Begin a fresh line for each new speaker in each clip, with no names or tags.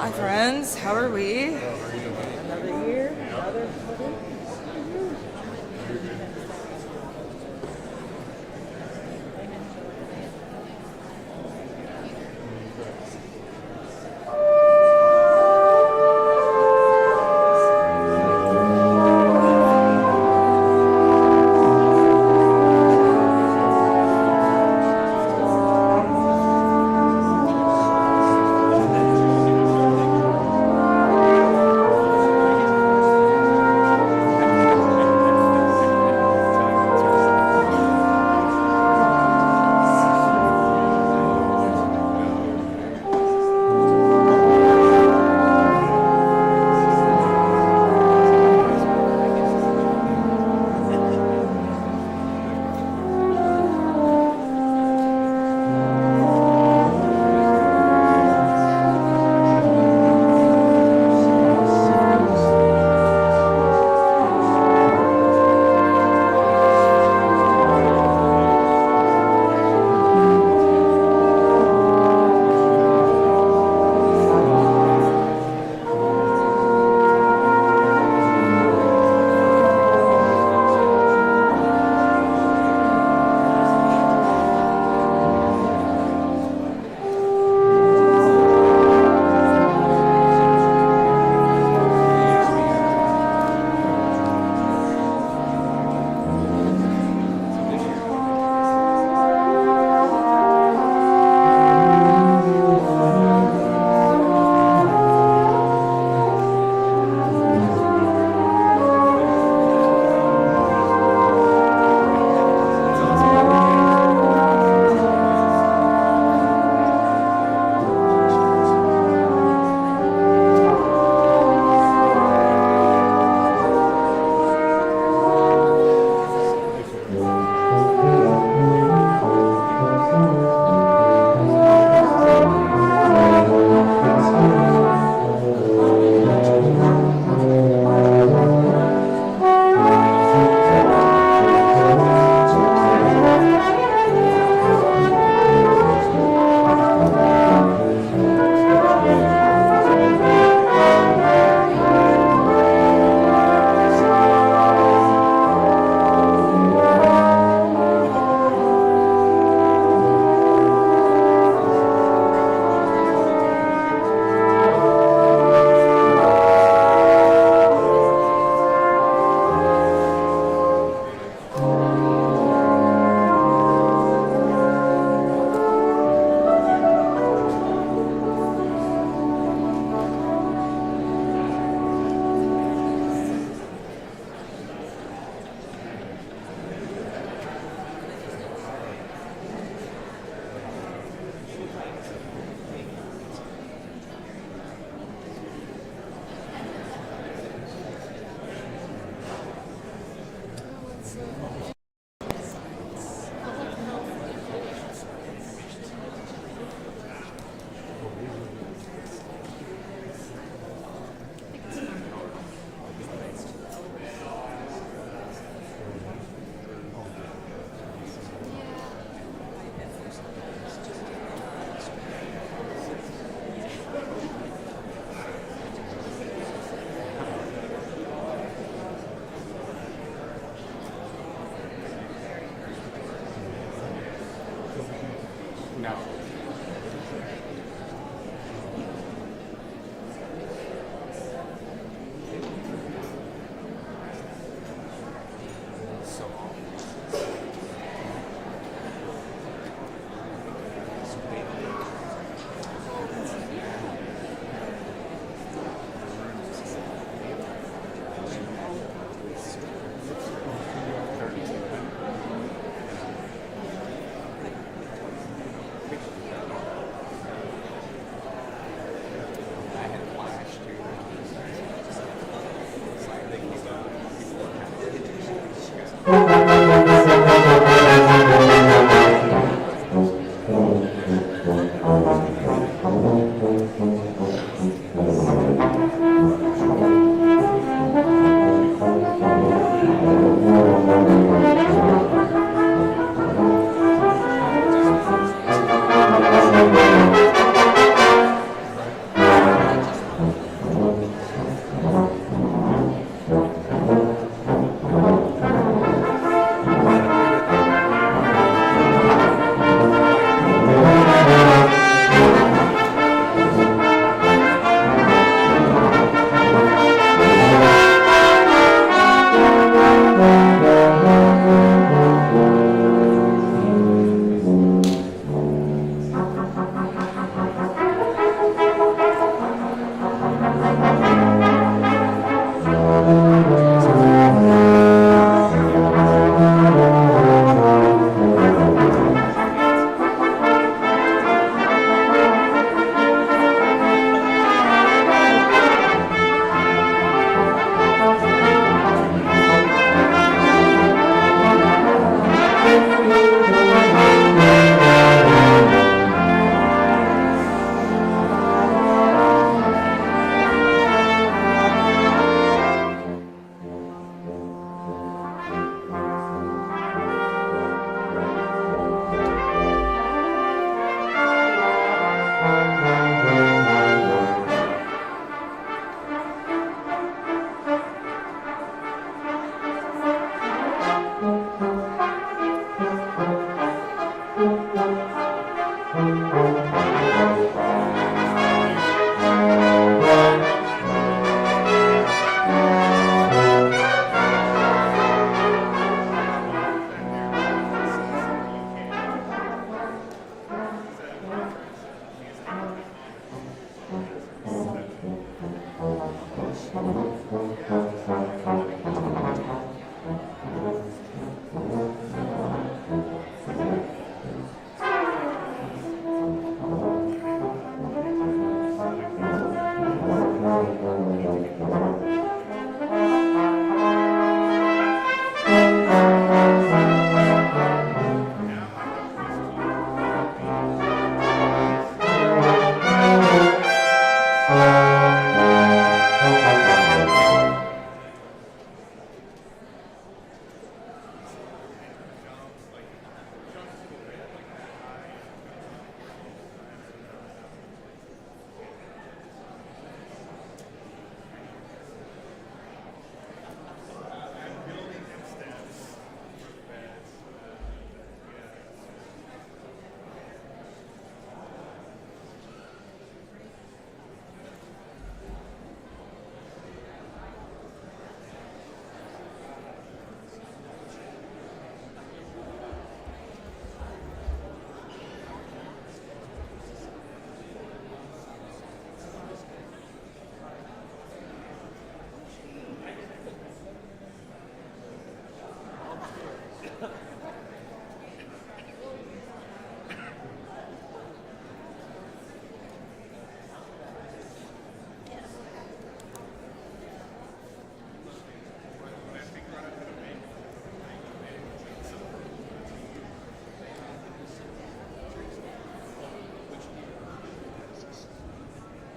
Hi friends, how are we?
Another year, another week.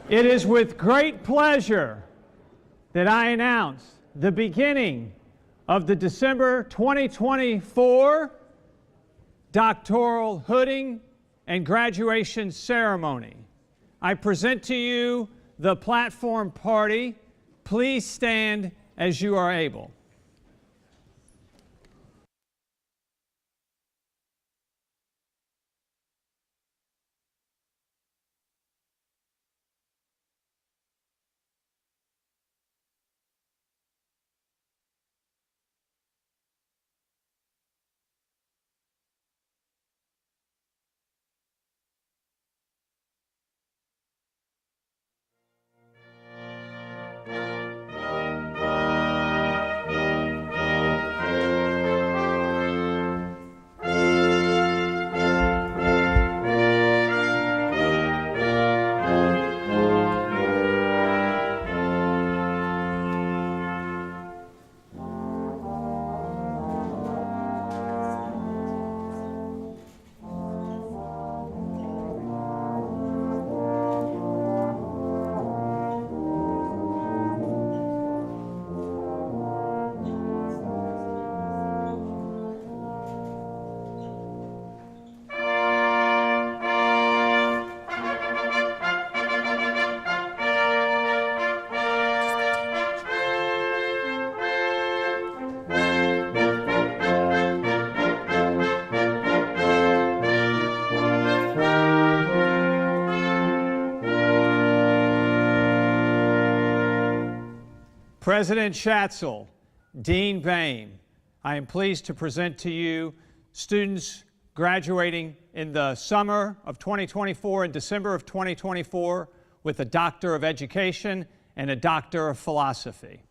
It is with great pleasure that I announce the beginning of the December 2024 doctoral hooding and graduation ceremony. I present to you the platform party. Please stand as you are able. President Schatzel, Dean Bain, I am pleased to present to you students graduating in the summer of 2024 and December of 2024 with a Doctor of Education and a Doctor of Philosophy.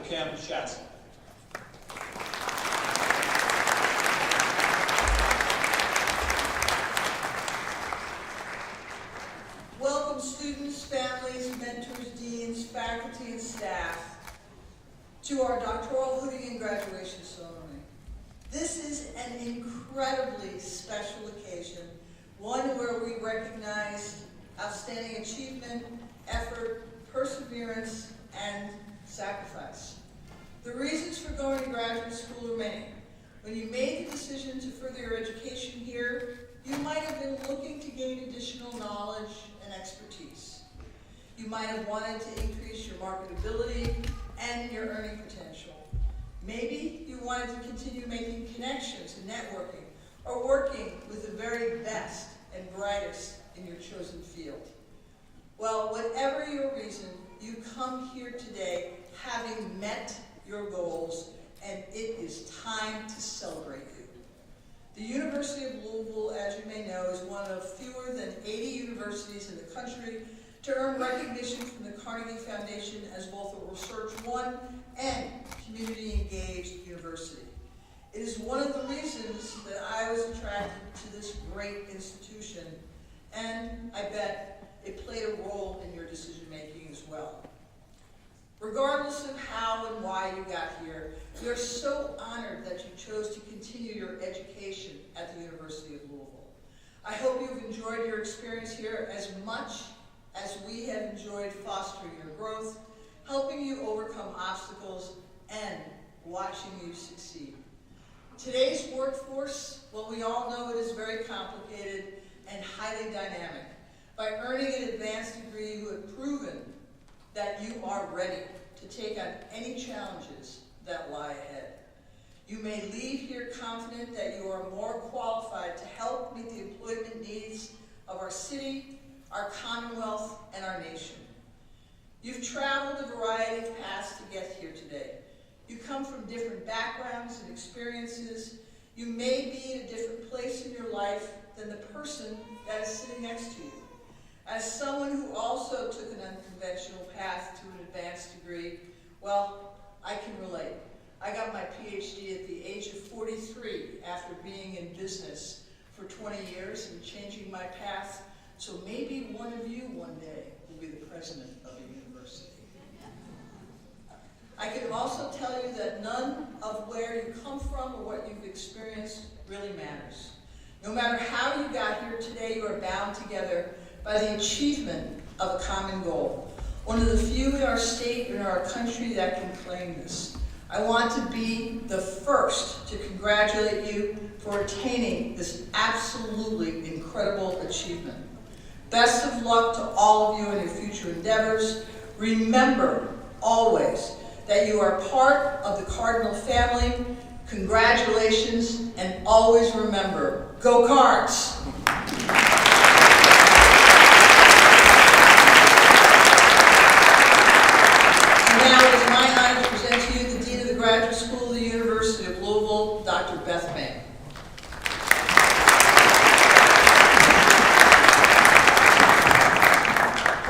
Kim Schatzel.
Welcome students, families, mentors, deans, faculty, and staff to our doctoral hoodie and graduation ceremony. This is an incredibly special occasion, one where we recognize outstanding achievement, effort, perseverance, and sacrifice. The reasons for going to graduate school are many. When you made the decision to further your education here, you might have been looking to gain additional knowledge and expertise. You might have wanted to increase your marketability and your earning potential. Maybe you wanted to continue making connections and networking, or working with the very best and brightest in your chosen field. Well, whatever your reason, you come here today having met your goals, and it is time to celebrate you. The University of Louisville, as you may know, is one of fewer than 80 universities in the country to earn recognition from the Carnegie Foundation as both a Research One and community-engaged university. It is one of the reasons that I was attracted to this great institution, and I bet it played a role in your decision-making as well. Regardless of how and why you got here, we are so honored that you chose to continue your education at the University of Louisville. I hope you've enjoyed your experience here as much as we have enjoyed fostering your growth, helping you overcome obstacles, and watching you succeed. Today's workforce, well, we all know it is very complicated and highly dynamic. By earning an advanced degree, you have proven that you are ready to take on any challenges that lie ahead. You may leave here confident that you are more qualified to help meet the employment needs of our city, our Commonwealth, and our nation. You've traveled a variety of paths to get here today. You come from different backgrounds and experiences. You may be in a different place in your life than the person that is sitting next to you. As someone who also took an unconventional path to an advanced degree, well, I can relate. I got my PhD at the age of 43 after being in business for 20 years and changing my path, so maybe one of you one day will be the president of a university. I can also tell you that none of where you come from or what you've experienced really matters. No matter how you got here today, you are bound together by the achievement of a common goal. One of the few in our state and in our country that can claim this. I want to be the first to congratulate you for attaining this absolutely incredible achievement. Best of luck to all of you in your future endeavors. Remember always that you are part of the Cardinal family. Congratulations, and always remember, go Cards! Now it is my honor to present to you the Dean of the Graduate School of the University of Louisville, Dr. Beth May.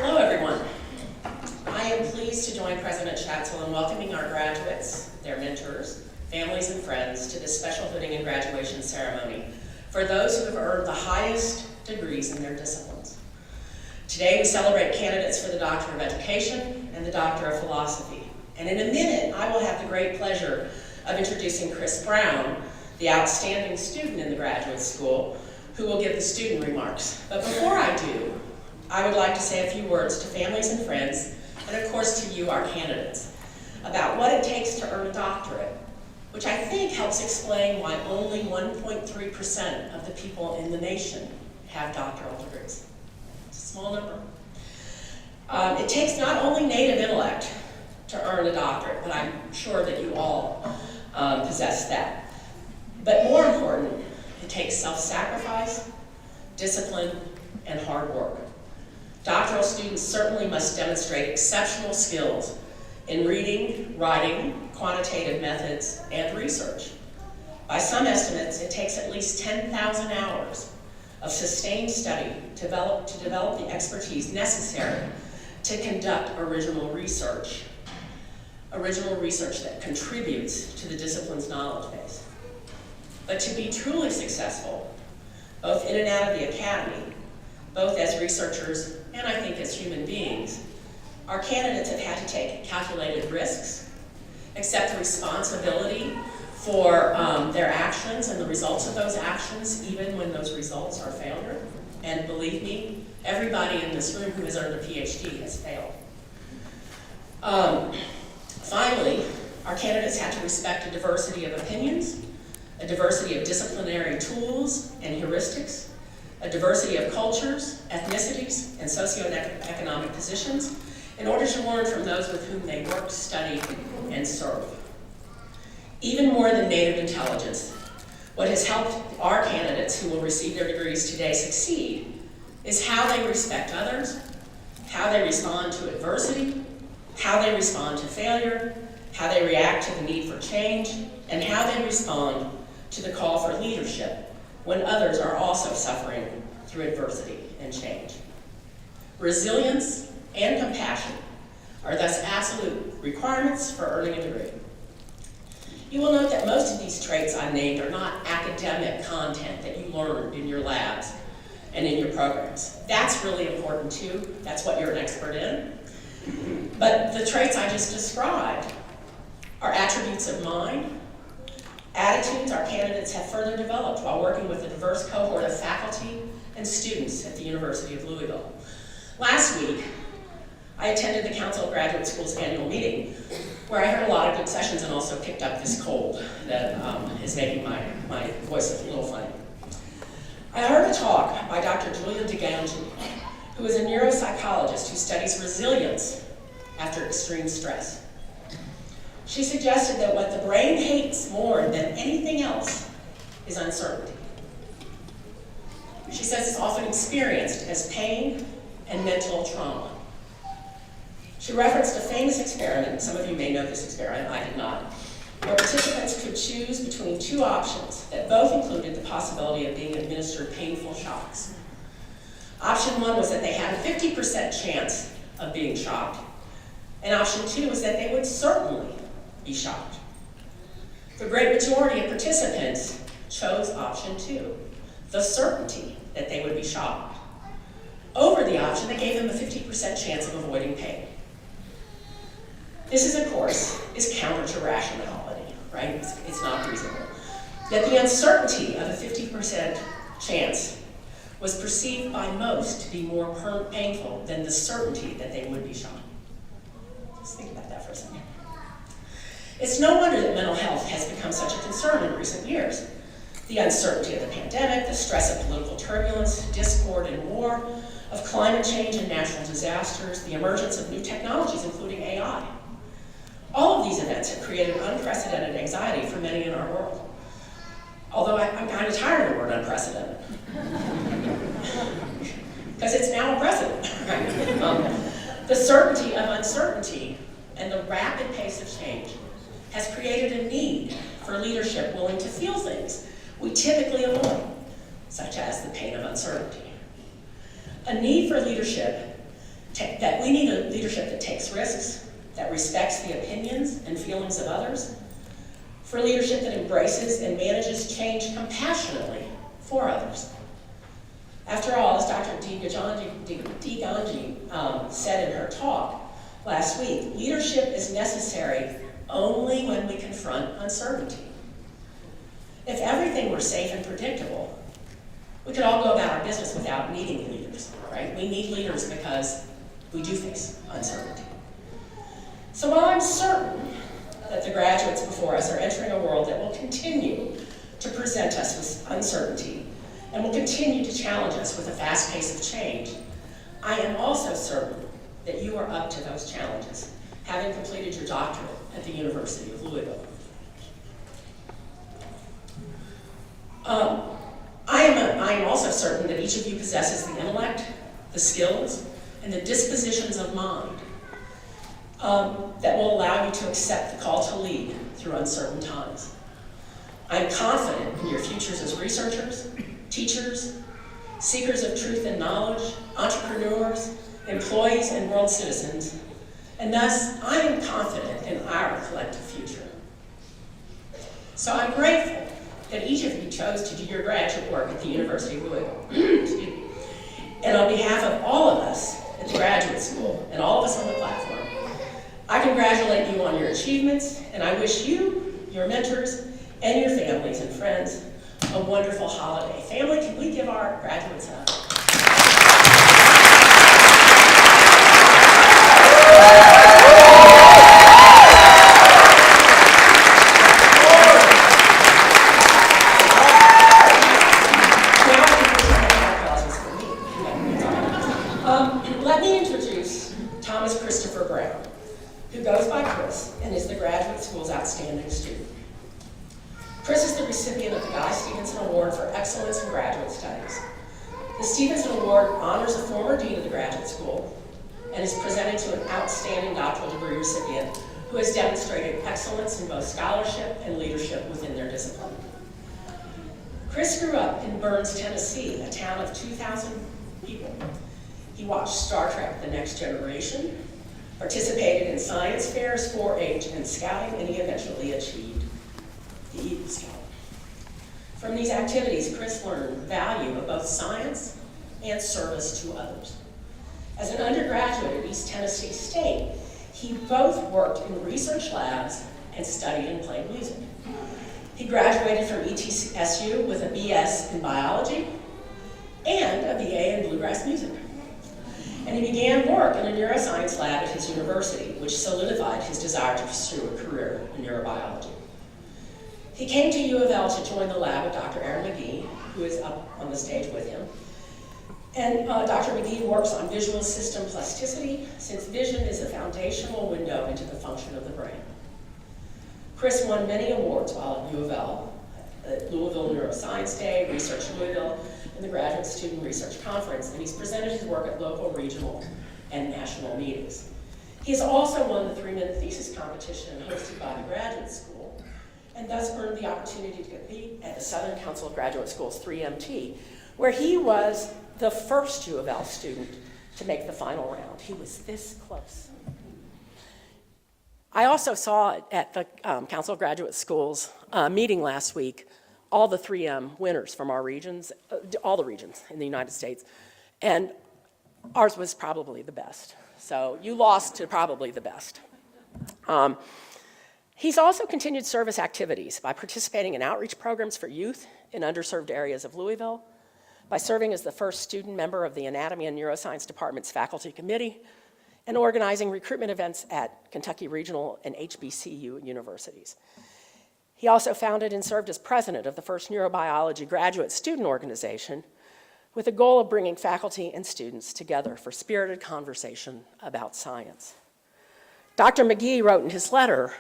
Hello, everyone. I am pleased to join President Schatzel in welcoming our graduates, their mentors, families, and friends to this special hooding and graduation ceremony for those who have earned the highest degrees in their disciplines. Today, we celebrate candidates for the Doctor of Education and the Doctor of Philosophy. And in a minute, I will have the great pleasure of introducing Chris Brown, the outstanding student in the graduate school, who will give the student remarks. But before I do, I would like to say a few words to families and friends, and of course to you, our candidates, about what it takes to earn a doctorate, which I think helps explain why only 1.3% of the people in the nation have doctoral degrees. It's a small number. It takes not only native intellect to earn a doctorate, but I'm sure that you all possess that. But more important, it takes self-sacrifice, discipline, and hard work. Doctoral students certainly must demonstrate exceptional skills in reading, writing, quantitative methods, and research. By some estimates, it takes at least 10,000 hours of sustained study to develop the expertise necessary to conduct original research. original research that contributes to the discipline's knowledge base. But to be truly successful, both in and out of the academy, both as researchers and I think as human beings, our candidates have had to take calculated risks, accept the responsibility for their actions and the results of those actions, even when those results are failure. And believe me, everybody in this room who has earned a PhD has failed. Finally, our candidates had to respect a diversity of opinions, a diversity of disciplinary tools and heuristics, a diversity of cultures, ethnicities, and socioeconomic positions in order to learn from those with whom they work, study, and serve. Even more than native intelligence, what has helped our candidates who will receive their degrees today succeed is how they respect others, how they respond to adversity, how they respond to failure, how they react to the need for change, and how they respond to the call for leadership when others are also suffering through adversity and change. Resilience and compassion are thus absolute requirements for earning a degree. You will note that most of these traits I've named are not academic content that you learned in your labs and in your programs. That's really important too. That's what you're an expert in. But the traits I just described are attributes of mind, attitudes our candidates have further developed while working with a diverse cohort of faculty and students at the University of Louisville. Last week, I attended the Council of Graduate Schools annual meeting, where I heard a lot of good sessions and also picked up this cold that is making my voice a little funny. I heard a talk by Dr. Julia DeGangi, who is a neuropsychologist who studies resilience after extreme stress. She suggested that what the brain hates more than anything else is uncertainty. She says it's often experienced as pain and mental trauma. She referenced a famous experiment, some of you may know this experiment, I did not, where participants could choose between two options that both included the possibility of being administered painful shocks. Option one was that they had a 50% chance of being shocked, and option two was that they would certainly be shocked. The great majority of participants chose option two, the certainty that they would be shocked, over the option that gave them a 50% chance of avoiding pain. This, of course, is counter to rationality, right? It's not reasonable. Yet the uncertainty of a 50% chance was perceived by most to be more painful than the certainty that they would be shocked. Just think about that for a second. It's no wonder that mental health has become such a concern in recent years. The uncertainty of the pandemic, the stress of political turbulence, discord and war, of climate change and natural disasters, the emergence of new technologies, including AI. All of these events have created unprecedented anxiety for many in our world. Although I'm kind of tired of the word unprecedented. Because it's now a precedent, right? The certainty of uncertainty and the rapid pace of change has created a need for leadership willing to feel things we typically avoid, such as the pain of uncertainty. A need for leadership, that we need a leadership that takes risks, that respects the opinions and feelings of others, for leadership that embraces and manages change compassionately for others. After all, as Dr. DeGangi said in her talk last week, leadership is necessary only when we confront uncertainty. If everything were safe and predictable, we could all go about our business without needing leaders, right? We need leaders because we do face uncertainty. So while I'm certain that the graduates before us are entering a world that will continue to present us with uncertainty and will continue to challenge us with a fast pace of change, I am also certain that you are up to those challenges, having completed your doctorate at the University of Louisville. I am also certain that each of you possesses the intellect, the skills, and the dispositions of mind that will allow you to accept the call to lead through uncertain times. I am confident in your futures as researchers, teachers, seekers of truth and knowledge, entrepreneurs, employees, and world citizens, and thus I am confident in our collective future. So I'm grateful that each of you chose to do your graduate work at the University of Louisville. Excuse me. And on behalf of all of us at the graduate school and all of us on the platform, I congratulate you on your achievements, and I wish you, your mentors, and your families and friends a wonderful holiday. Family, can we give our graduates a Let me introduce Thomas Christopher Brown, who goes by Chris and is the graduate school's outstanding student. Chris is the recipient of the Guy Stevenson Award for Excellence in Graduate Studies. The Stevenson Award honors a former dean of the graduate school and is presented to an outstanding doctoral degree recipient who has demonstrated excellence in both scholarship and leadership within their discipline. Chris grew up in Burns, Tennessee, a town of 2,000 people. He watched Star Trek: The Next Generation, participated in science fairs, 4-H, and scouting, and he eventually achieved the Eagle Scout. From these activities, Chris learned the value of both science and service to others. As an undergraduate at East Tennessee State, he both worked in research labs and studied and played music. He graduated from ETSU with a BS in biology and a BA in bluegrass music. And he began work in a neuroscience lab at his university, which solidified his desire to pursue a career in neurobiology. He came to U of L to join the lab with Dr. Aaron McGee, who is up on the stage with him. And Dr. McGee works on visual system plasticity, since vision is a foundational window into the function of the brain. Chris won many awards while at U of L, at Louisville Neuroscience Day, Research Louisville, and the Graduate Student Research Conference, and he's presented his work at local, regional, and national meetings. He has also won the 3-minute thesis competition hosted by the graduate school, and thus earned the opportunity to compete at the Southern Council of Graduate Schools 3MT, where he was the first U of L student to make the final round. He was this close. I also saw at the Council of Graduate Schools meeting last week all the 3M winners from our regions, all the regions in the United States, and ours was probably the best. So you lost to probably the best. He's also continued service activities by participating in outreach programs for youth in underserved areas of Louisville, by serving as the first student member of the Anatomy and Neuroscience Department's faculty committee, and organizing recruitment events at Kentucky Regional and HBCU universities. He also founded and served as president of the first neurobiology graduate student organization, with the goal of bringing faculty and students together for spirited conversation about science. Dr. McGee wrote in his letter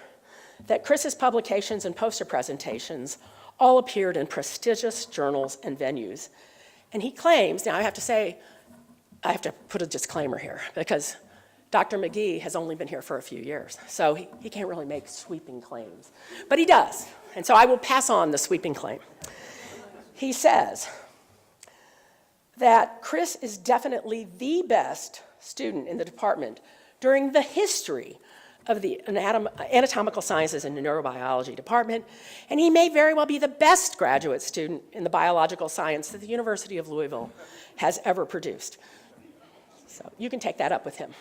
that Chris's publications and poster presentations all appeared in prestigious journals and venues. And he claims, now I have to put a disclaimer here, because Dr. McGee has only been here for a few years, so he can't really make sweeping claims. But he does, and so I will pass on the sweeping claim. He says that Chris is definitely the best student in the department during the history of the anatomical sciences and neurobiology department, and he may very well be the best graduate student in the biological science that the University of Louisville has ever produced. So you can take that up with him.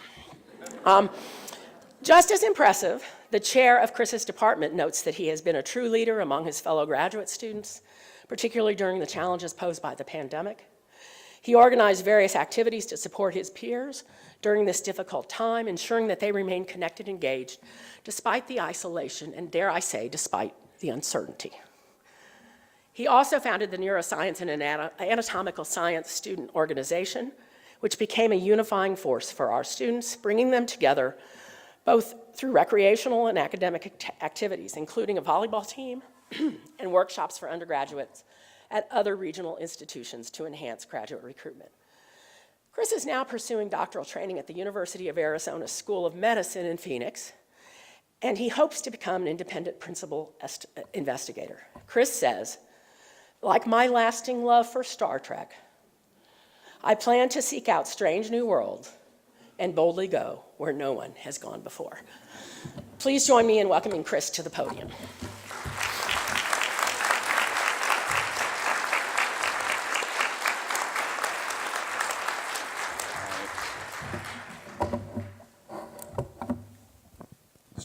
Just as impressive, the chair of Chris's department notes that he has been a true leader among his fellow graduate students, particularly during the challenges posed by the pandemic. He organized various activities to support his peers during this difficult time, ensuring that they remain connected and engaged despite the isolation and, dare I say, despite the uncertainty. He also founded the Neuroscience and Anatomical Science Student Organization, which became a unifying force for our students, bringing them together both through recreational and academic activities, including a volleyball team and workshops for undergraduates at other regional institutions to enhance graduate recruitment. Chris is now pursuing doctoral training at the University of Arizona School of Medicine in Phoenix, and he hopes to become an independent principal investigator. Chris says, like my lasting love for Star Trek, I plan to seek out strange new worlds and boldly go where no one has gone before. Please join me in welcoming Chris to the podium.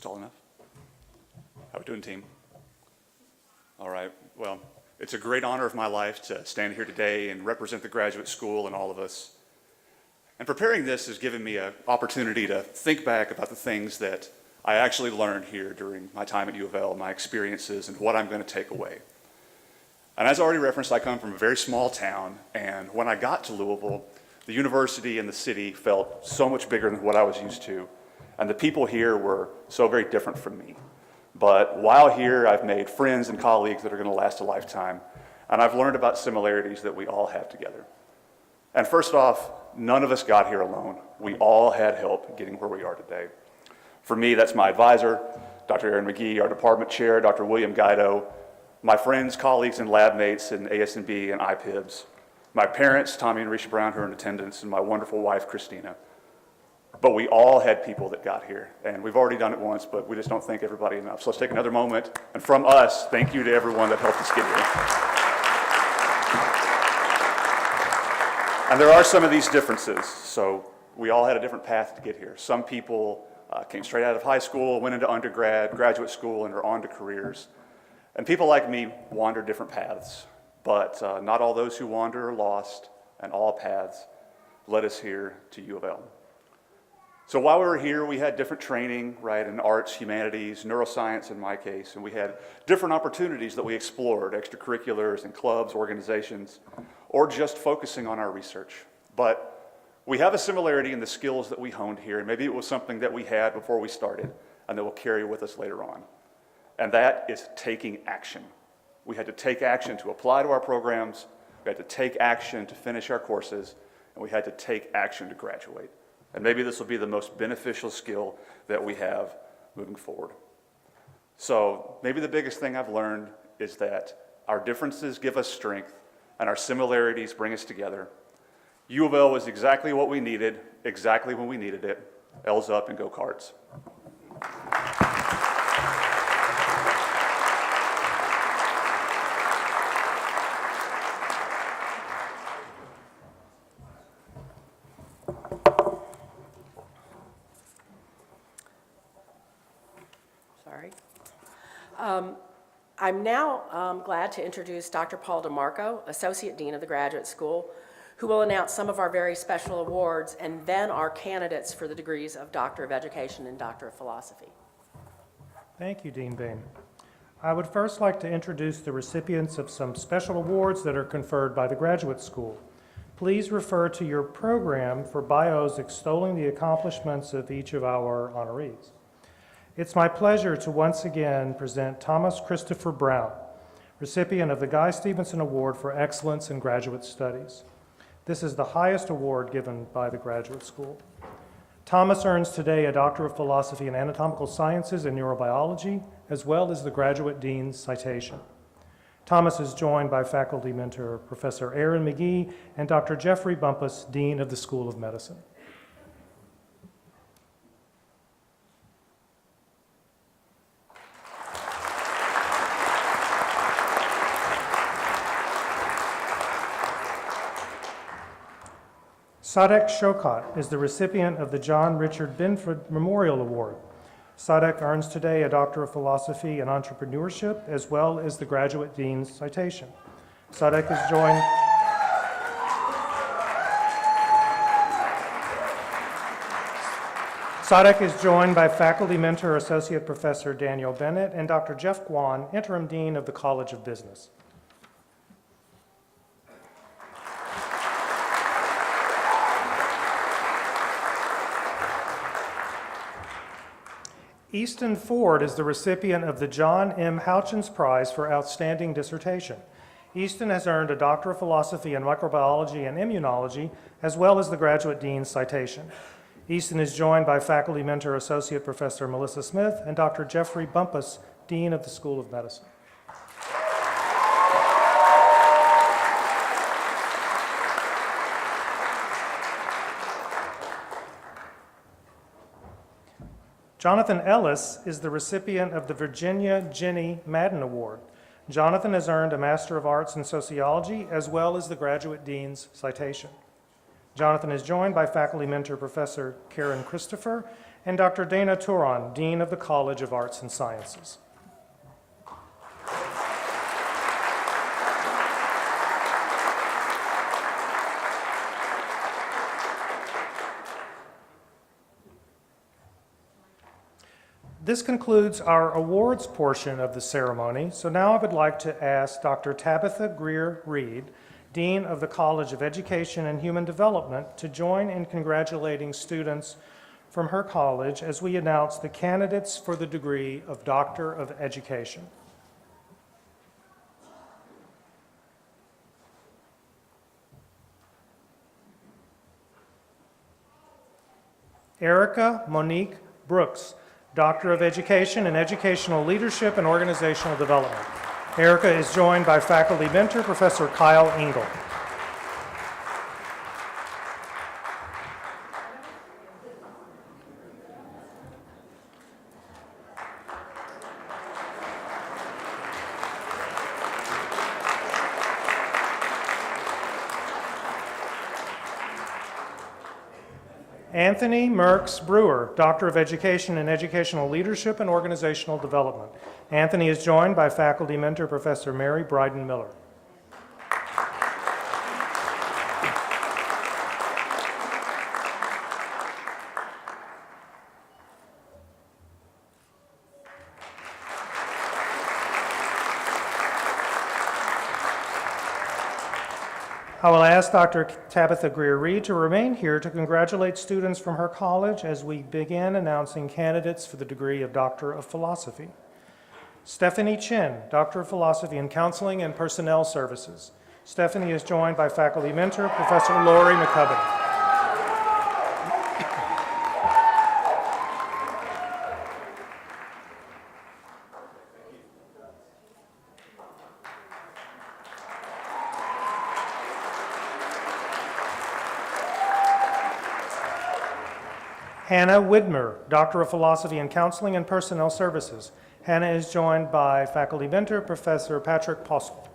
Tall enough? How we doing, team? All right, well, it's a great honor of my life to stand here today and represent the graduate school and all of us. And preparing this has given me an opportunity to think back about the things that I actually learned here during my time at U of L, my experiences, and what I'm going to take away. And as already referenced, I come from a very small town, and when I got to Louisville, the university and the city felt so much bigger than what I was used to. And the people here were so very different from me. But while here, I've made friends and colleagues that are going to last a lifetime. And I've learned about similarities that we all have together. And first off, none of us got here alone. We all had help getting where we are today. For me, that's my advisor, Dr. Erin McGee, our department chair, Dr. William Guido, my friends, colleagues, and lab mates in AS&B and IPIBS, my parents, Tommy and Risha Brown, who are in attendance, and my wonderful wife, Christina. But we all had people that got here, and we've already done it once, but we just don't thank everybody enough. So let's take another moment, and from us, thank you to everyone that helped us get here. And there are some of these differences. So we all had a different path to get here. Some people came straight out of high school, went into undergrad, graduate school, and are on to careers. And people like me wander different paths, but not all those who wander are lost, and all paths led us here to U of L. So while we were here, we had different training, right, in arts, humanities, neuroscience in my case, and we had different opportunities that we explored, extracurriculars and clubs, organizations, or just focusing on our research. But we have a similarity in the skills that we honed here, and maybe it was something that we had before we started and that will carry with us later on. And that is taking action. We had to take action to apply to our programs, we had to take action to finish our courses, and we had to take action to graduate. And maybe this will be the most beneficial skill that we have moving forward. So maybe the biggest thing I've learned is that our differences give us strength and our similarities bring us together. U of L was exactly what we needed, exactly when we needed it. L's up and go Cards.
Sorry. I'm now glad to introduce Dr. Paul DeMarco, Associate Dean of the Graduate School, who will announce some of our very special awards and then our candidates for the degrees of Doctor of Education and Doctor of Philosophy.
Thank you, Dean Bain. I would first like to introduce the recipients of some special awards that are conferred by the Graduate School. Please refer to your program for bios extolling the accomplishments of each of our honorees. It's my pleasure to once again present Thomas Christopher Brown, recipient of the Guy Stevenson Award for Excellence in Graduate Studies. This is the highest award given by the Graduate School. Thomas earns today a Doctor of Philosophy in Anatomical Sciences and Neurobiology, as well as the Graduate Dean's Citation. Thomas is joined by faculty mentor Professor Erin McGee and Dr. Jeffrey Bumpus, Dean of the School of Medicine. Sadek Shokat is the recipient of the John Richard Binford Memorial Award. Sadek earns today a Doctor of Philosophy in Entrepreneurship as well as the Graduate Dean's Citation. Sadek is joined by faculty mentor Associate Professor Daniel Bennett and Dr. Jeff Guan, Interim Dean of the College of Business. Easton Ford is the recipient of the John M. Houchins Prize for Outstanding Dissertation. Easton has earned a Doctor of Philosophy in Microbiology and Immunology, as well as the Graduate Dean's Citation. Easton is joined by faculty mentor Associate Professor Melissa Smith and Dr. Jeffrey Bumpus, Dean of the School of Medicine. Jonathan Ellis is the recipient of the Virginia Jenny Madden Award. Jonathan has earned a Master of Arts in Sociology as well as the Graduate Dean's Citation. Jonathan is joined by faculty mentor Professor Karen Christopher and Dr. Dana Turon, Dean of the College of Arts and Sciences. This concludes our awards portion of the ceremony. So now I would like to ask Dr. Tabitha Greer-Reed, Dean of the College of Education and Human Development, to join in congratulating students from her college as we announce the candidates for the degree of Doctor of Education. Erica Monique Brooks, Doctor of Education in Educational Leadership and Organizational Development. Erica is joined by faculty mentor Professor Kyle Engel. Anthony Merks Brewer, Doctor of Education in Educational Leadership and Organizational Development. Anthony is joined by faculty mentor Professor Mary Bryden Miller. I will ask Dr. Tabitha Greer-Reed to remain here to congratulate students from her college as we begin announcing candidates for the degree of Doctor of Philosophy. Stephanie Chin, Doctor of Philosophy in Counseling and Personnel Services. Stephanie is joined by faculty mentor Professor Lori McCubbin. Hannah Widmer, Doctor of Philosophy in Counseling and Personnel Services. Hannah is joined by faculty mentor Professor Patrick Postle.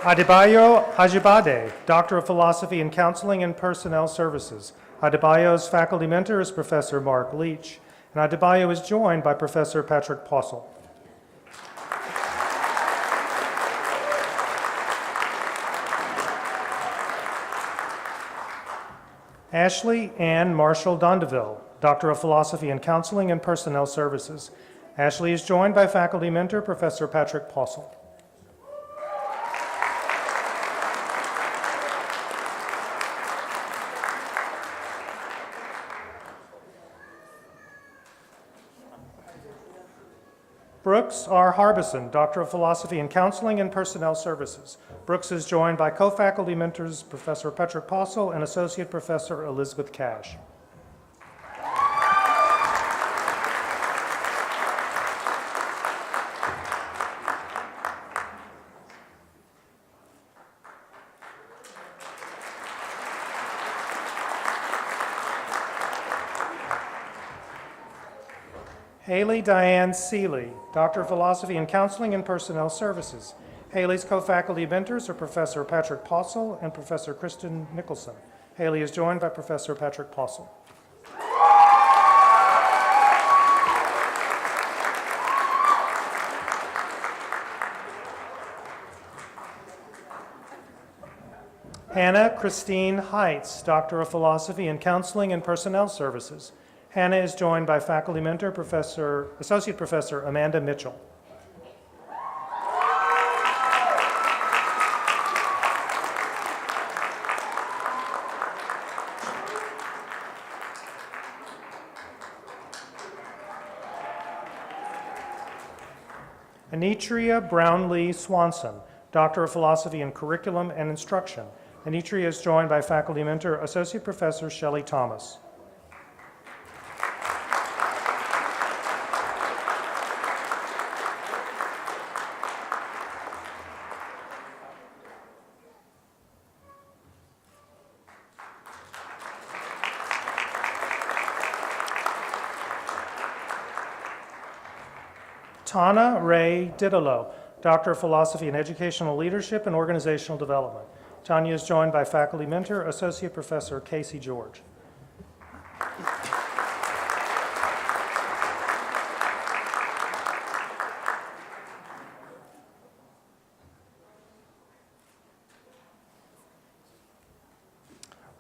Adebayo Ajibade, Doctor of Philosophy in Counseling and Personnel Services. Adebayo's faculty mentor is Professor Mark Leach, and Adebayo is joined by Professor Patrick Postle. Ashley Ann Marshall Dondeville, Doctor of Philosophy in Counseling and Personnel Services. Ashley is joined by faculty mentor Professor Patrick Postle. Brooks R. Harbison, Doctor of Philosophy in Counseling and Personnel Services. Brooks is joined by co-faculty mentors Professor Patrick Postle and Associate Professor Elizabeth Cash. Haley Diane Seeley, Doctor of Philosophy in Counseling and Personnel Services. Haley's co-faculty mentors are Professor Patrick Postle and Professor Kristen Nicholson. Haley is joined by Professor Patrick Postle. Hannah Christine Heitz, Doctor of Philosophy in Counseling and Personnel Services. Hannah is joined by faculty mentor, Associate Professor Amanda Mitchell. Anitria Brownlee Swanson, Doctor of Philosophy in Curriculum and Instruction. Anitria is joined by faculty mentor, Associate Professor Shelley Thomas. Tana Ray Didolo, Doctor of Philosophy in Educational Leadership and Organizational Development. Tanya is joined by faculty mentor, Associate Professor Casey George.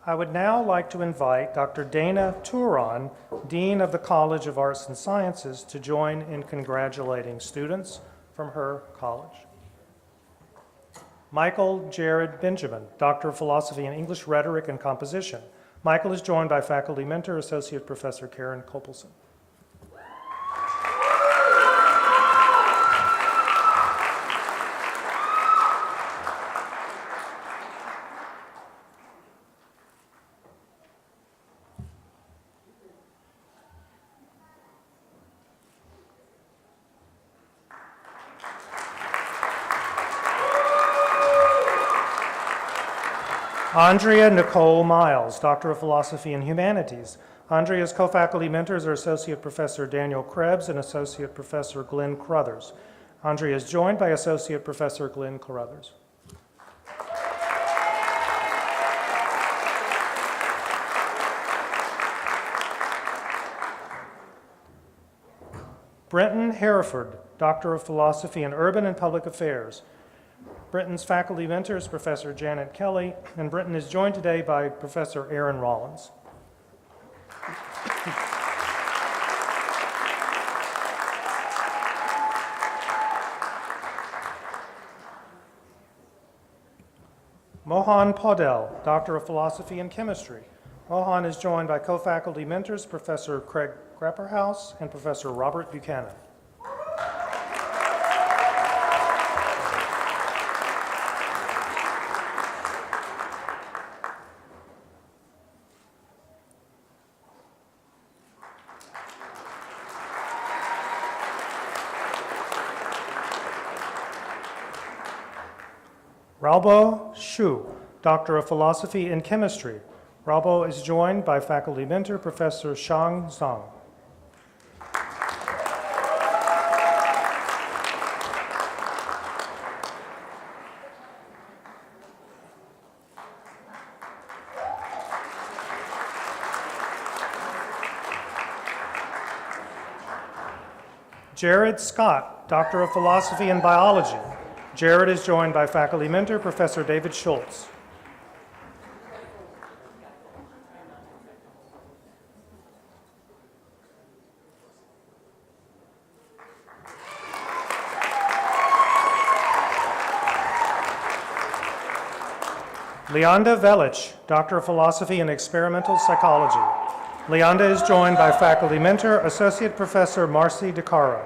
I would now like to invite Dr. Dana Turon, Dean of the College of Arts and Sciences, to join in congratulating students from her college. Michael Jared Benjamin, Doctor of Philosophy in English Rhetoric and Composition. Michael is joined by faculty mentor, Associate Professor Karen Kopelson. Andrea Nicole Miles, Doctor of Philosophy and Humanities. Andrea's co-faculty mentors are Associate Professor Daniel Krebs and Associate Professor Glenn Carruthers. Andrea is joined by Associate Professor Glenn Carruthers. Brenton Hereford, Doctor of Philosophy in Urban and Public Affairs. Brenton's faculty mentor is Professor Janet Kelly, and Brenton is joined today by Professor Aaron Rollins. Mohan Podell, Doctor of Philosophy and Chemistry. Mohan is joined by co-faculty mentors Professor Craig Grapperhaus and Professor Robert Buchanan. Ralbo Shu, Doctor of Philosophy in Chemistry. Ralbo is joined by faculty mentor Professor Shang Zhang. Jared Scott, Doctor of Philosophy in Biology. Jared is joined by faculty mentor Professor David Schultz. Leonda Velich, Doctor of Philosophy in Experimental Psychology. Leonda is joined by faculty mentor Associate Professor Marcy DeCaro.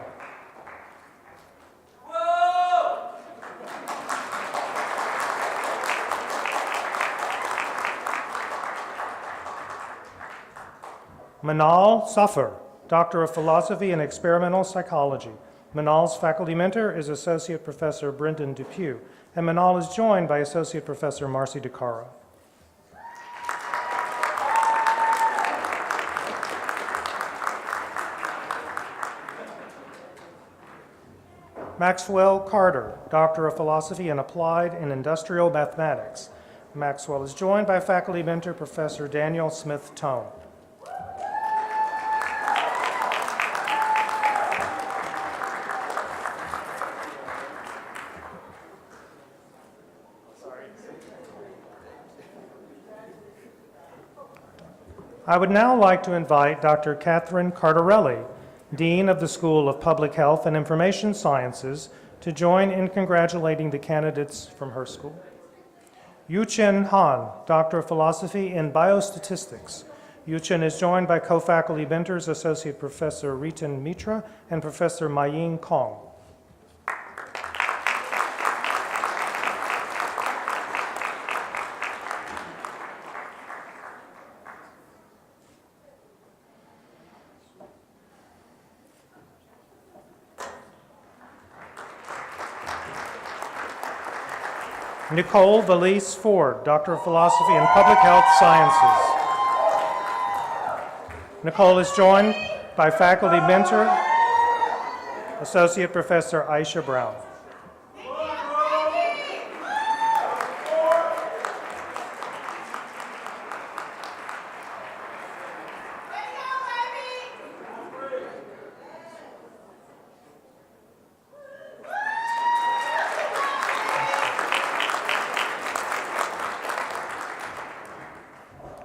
Manal Safar, Doctor of Philosophy in Experimental Psychology. Manal's faculty mentor is Associate Professor Brendan Dupuy, and Manal is joined by Associate Professor Marcy DeCaro. Maxwell Carter, Doctor of Philosophy in Applied and Industrial Mathematics. Maxwell is joined by faculty mentor Professor Daniel Smith Tone. I would now like to invite Dr. Catherine Cardarelli, Dean of the School of Public Health and Information Sciences, to join in congratulating the candidates from her school. Yu-Chen Han, Doctor of Philosophy in Biostatistics. Yu-Chen is joined by co-faculty mentors Associate Professor Ritin Mitra and Professor Maying Kong. Nicole Valise Ford, Doctor of Philosophy in Public Health Sciences. Nicole is joined by faculty mentor Associate Professor Aisha Brown.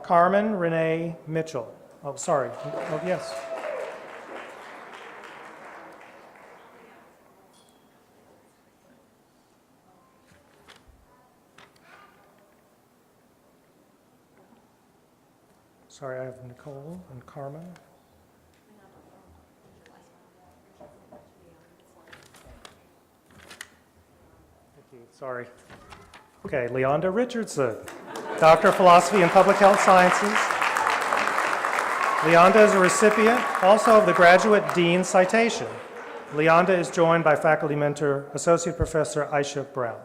Carmen Renee Mitchell. Oh, sorry. Oh, yes. Sorry, I have Nicole and Carmen. Thank you. Sorry. Okay, Leonda Richardson, Doctor of Philosophy and Public Health Sciences. Leonda is a recipient also of the Graduate Dean Citation. Leonda is joined by faculty mentor, Associate Professor Aisha Brown.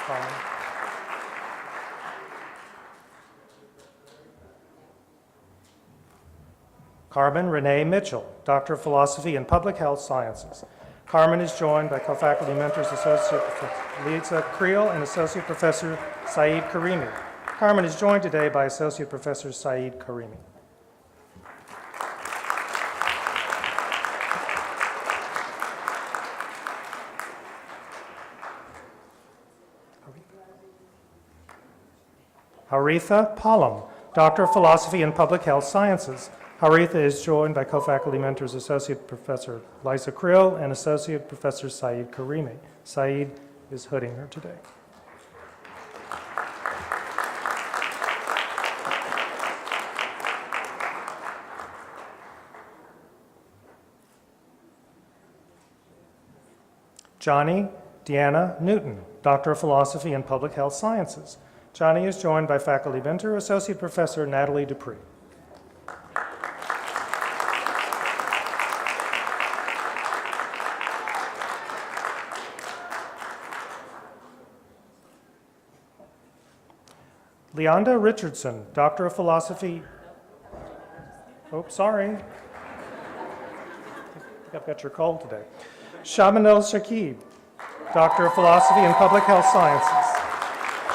Carmen. Carmen Renee Mitchell, Doctor of Philosophy and Public Health Sciences. Carmen is joined by co-faculty mentors Associate Professor Lisa Creel and Associate Professor Saeed Karimi. Carmen is joined today by Associate Professor Saeed Karimi. Haritha Pallam, Doctor of Philosophy and Public Health Sciences. Haritha is joined by co-faculty mentors Associate Professor Lisa Creel and Associate Professor Saeed Karimi. Saeed is hooding her today. Johnny Deanna Newton, Doctor of Philosophy and Public Health Sciences. Johnny is joined by faculty mentor Associate Professor Natalie Dupree. Leonda Richardson, Doctor of Philosophy. Oh, sorry. I think I've got your cold today. Shamanil Shakib, Doctor of Philosophy and Public Health Sciences.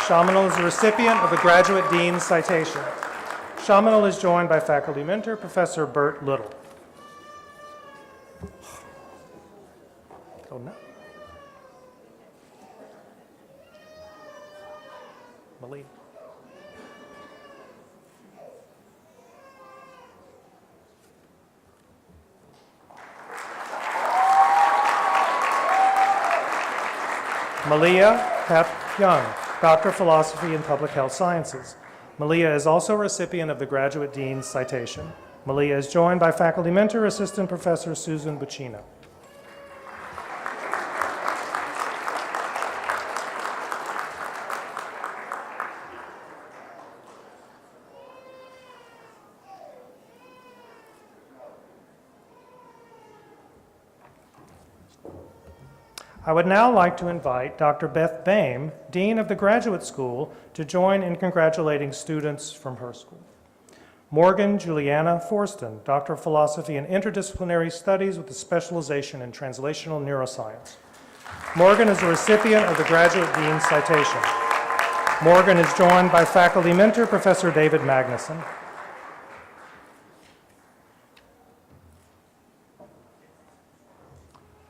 Shamanil is a recipient of the Graduate Dean Citation. Shamanil is joined by faculty mentor Professor Bert Little. Oh, no. Malik. Malia Pep Young, Doctor of Philosophy and Public Health Sciences. Malia is also a recipient of the Graduate Dean's Citation. Malia is joined by faculty mentor, Assistant Professor Susan Buccino. I would now like to invite Dr. Beth Boehm, Dean of the Graduate School, to join in congratulating students from her school. Morgan Juliana Forston, Doctor of Philosophy and Interdisciplinary Studies with a specialization in Translational Neuroscience. Morgan is a recipient of the Graduate Dean's Citation. Morgan is joined by faculty mentor, Professor David Magnuson.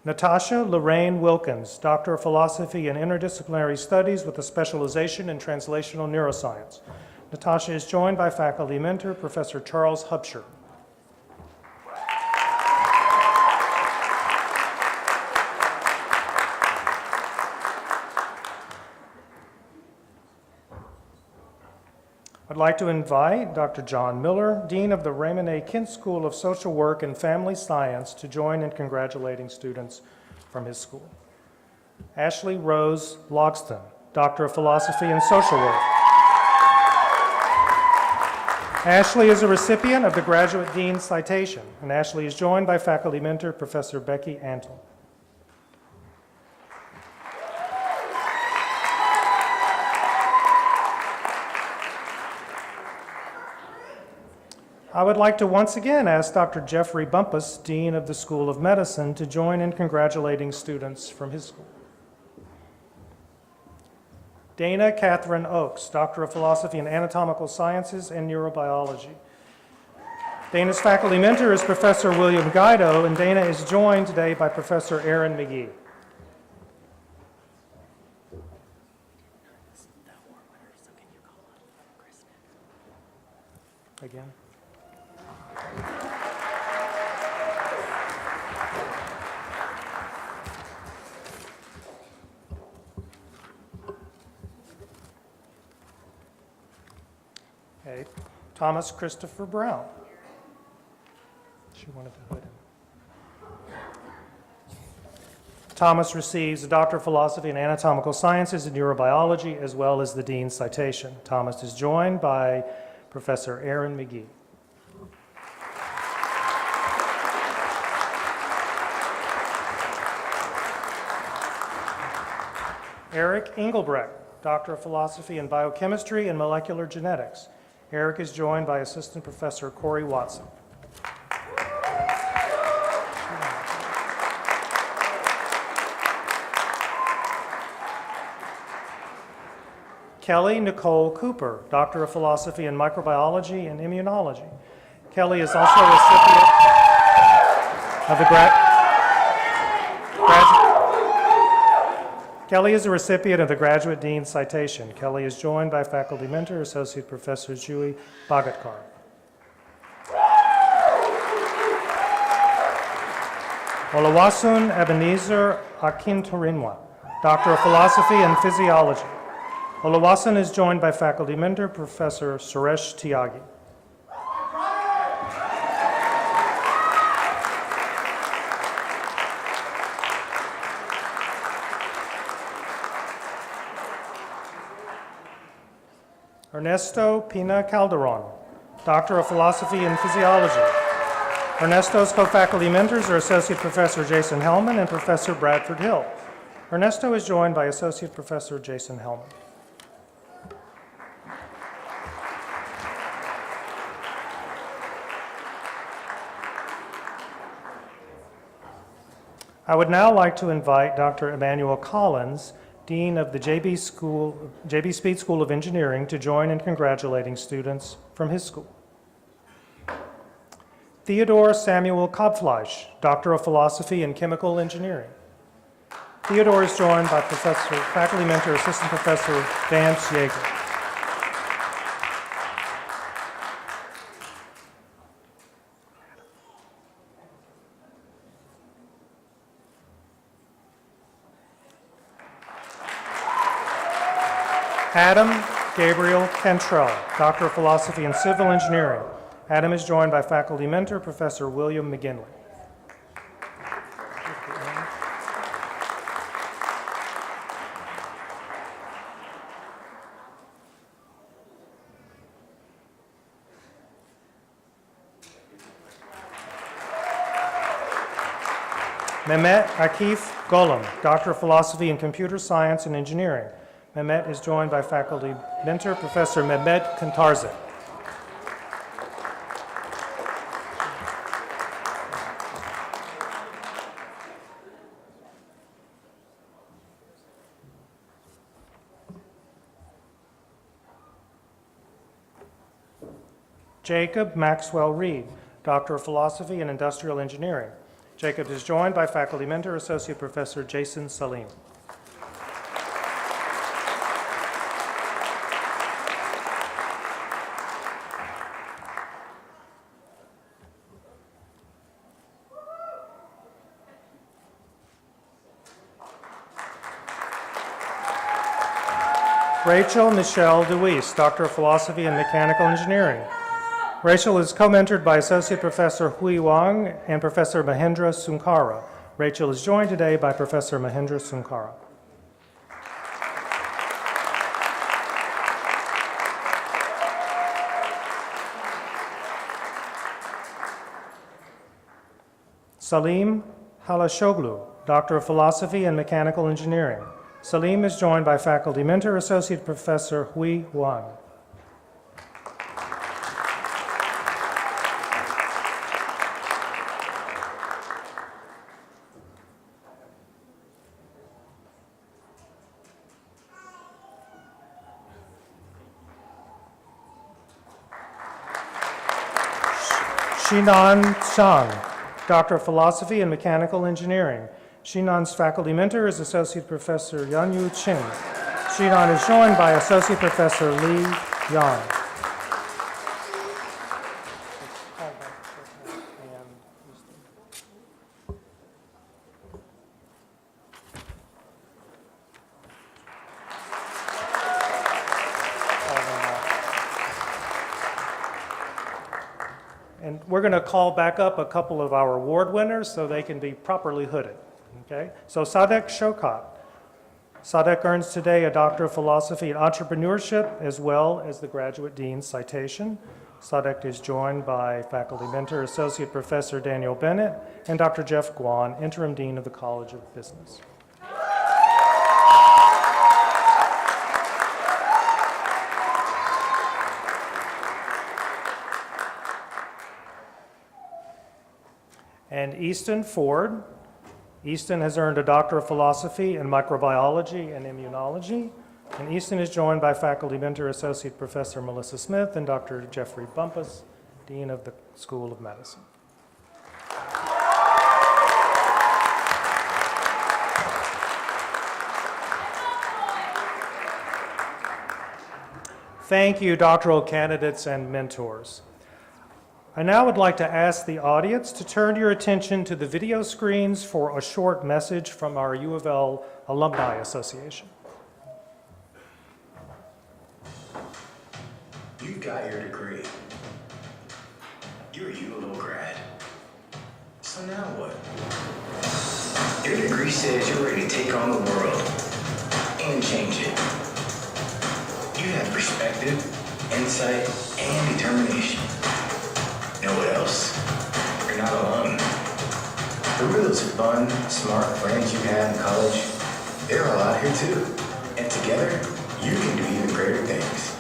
Natasha Lorraine Wilkins, Doctor of Philosophy and Interdisciplinary Studies with a specialization in Translational Neuroscience. Natasha is joined by faculty mentor, Professor Charles Hubscher. I'd like to invite Dr. John Miller, Dean of the Raymond A. Kent School of Social Work and Family Science, to join in congratulating students from his school. Ashley Rose Logston, Doctor of Philosophy and Social Work. Ashley is a recipient of the Graduate Dean's Citation, and Ashley is joined by faculty mentor, Professor Becky Antle. I would like to once again ask Dr. Jeffrey Bumpus, Dean of the School of Medicine, to join in congratulating students from his school. Dana Catherine Oakes, Doctor of Philosophy in Anatomical Sciences and Neurobiology. Dana's faculty mentor is Professor William Guido, and Dana is joined today by Professor Aaron McGee. Again. Okay, Thomas Christopher Brown. She wanted to hood him. Thomas receives a Doctor of Philosophy in Anatomical Sciences and Neurobiology, as well as the Dean's citation. Thomas is joined by Professor Aaron McGee. Eric Engelbrecht, Doctor of Philosophy in Biochemistry and Molecular Genetics. Eric is joined by Assistant Professor Corey Watson. Kelly Nicole Cooper, Doctor of Philosophy in Microbiology and Immunology. Kelly is also a recipient of the Kelly is a recipient of the Graduate Dean's Citation. Kelly is joined by faculty mentor, Associate Professor Jui Bagatkar. Olawasun Ebenezer Akintorinwa, Doctor of Philosophy and Physiology. Olawasun is joined by faculty mentor, Professor Suresh Tyagi. Ernesto Pina Calderon, Doctor of Philosophy and Physiology. Ernesto's co-faculty mentors are Associate Professor Jason Hellman and Professor Bradford Hill. Ernesto is joined by Associate Professor Jason Hellman. I would now like to invite Dr. Emmanuel Collins, Dean of the J.B. Speed School of Engineering, to join in congratulating students from his school. Theodore Samuel Kopfleisch, Doctor of Philosophy in Chemical Engineering. Theodore is joined by faculty mentor, Assistant Professor Vance Yeager. Adam Gabriel Cantrell, Doctor of Philosophy in Civil Engineering. Adam is joined by faculty mentor, Professor William McGinley. Mehmet Akif Golem, Doctor of Philosophy in Computer Science and Engineering. Mehmet is joined by faculty mentor, Professor Mehmet Kantarzek. Jacob Maxwell Reed, Doctor of Philosophy in Industrial Engineering. Jacob is joined by faculty mentor, Associate Professor Jason Salim. Rachel Michelle DeWeese, Doctor of Philosophy in Mechanical Engineering. Rachel is co-mentored by Associate Professor Hui Wang and Professor Mahendra Sunkara. Rachel is joined today by Professor Mahendra Sunkara. Salim Halashoglu, Doctor of Philosophy and Mechanical Engineering. Salim is joined by faculty mentor, Associate Professor Hui Wang. Xinan Zhang, Doctor of Philosophy and Mechanical Engineering. Xinan's faculty mentor is Associate Professor Yanyu Qin. Xinan is joined by Associate Professor Li Yang. And we're going to call back up a couple of our award winners so they can be properly hooded. Okay? So Sadek Shokat. Sadek earns today a Doctor of Philosophy in Entrepreneurship as well as the Graduate Dean's citation. Sadek is joined by faculty mentor, Associate Professor Daniel Bennett, and Dr. Jeff Guan, Interim Dean of the College of Business. And Easton Ford. Easton has earned a Doctor of Philosophy in Microbiology and Immunology. And Easton is joined by faculty mentor, Associate Professor Melissa Smith, and Dr. Jeffrey Bumpus, Dean of the School of Medicine. Thank you, doctoral candidates and mentors. I now would like to ask the audience to turn your attention to the video screens for a short message from our U of L Alumni Association.
You've got your degree. You're a ULO grad. So now what? Your degree says you're ready to take on the world and change it. You have perspective, insight, and determination. Know what else? You're not alone. Remember those fun, smart friends you had in college? They're all out here too. And together, you can do even greater things.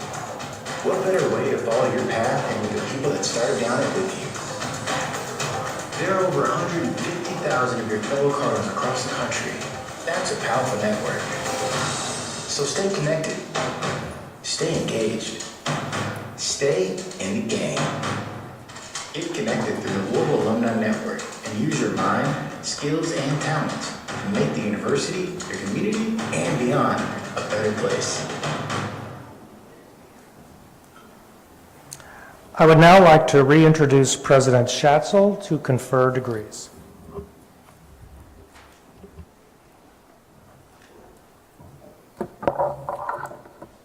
What better way to follow your path than with the people that started down it with you? There are over 150,000 of your fellow Cardinals across the country. That's a powerful network. So stay connected. Stay engaged. Stay in the game. Get connected through the Louisville Alumni Network and use your mind, skills, and talents to make the university, your community, and beyond a better place.
I would now like to reintroduce President Schatzel to confer degrees.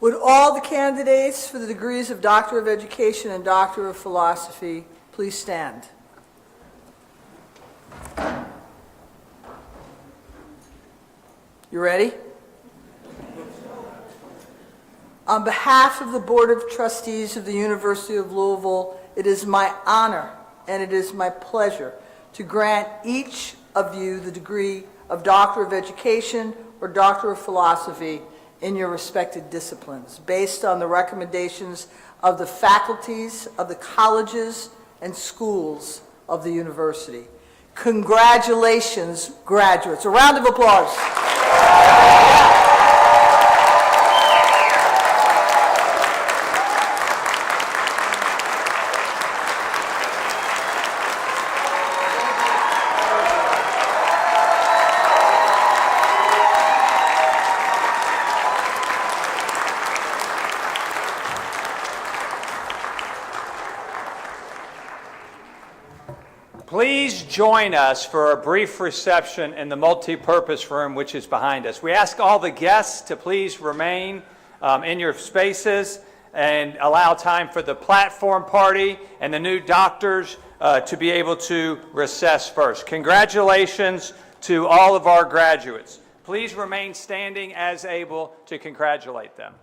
Would all the candidates for the degrees of Doctor of Education and Doctor of Philosophy please stand? You ready? On behalf of the Board of Trustees of the University of Louisville, it is my honor and it is my pleasure to grant each of you the degree of Doctor of Education or Doctor of Philosophy in your respected disciplines, based on the recommendations of the faculties of the colleges and schools of the university. Congratulations, graduates. A round of applause.
Please join us for a brief reception in the multi-purpose room, which is behind us. We ask all the guests to please remain in your spaces and allow time for the platform party and the new doctors to be able to recess first. Congratulations to all of our graduates. Please remain standing as able to congratulate them.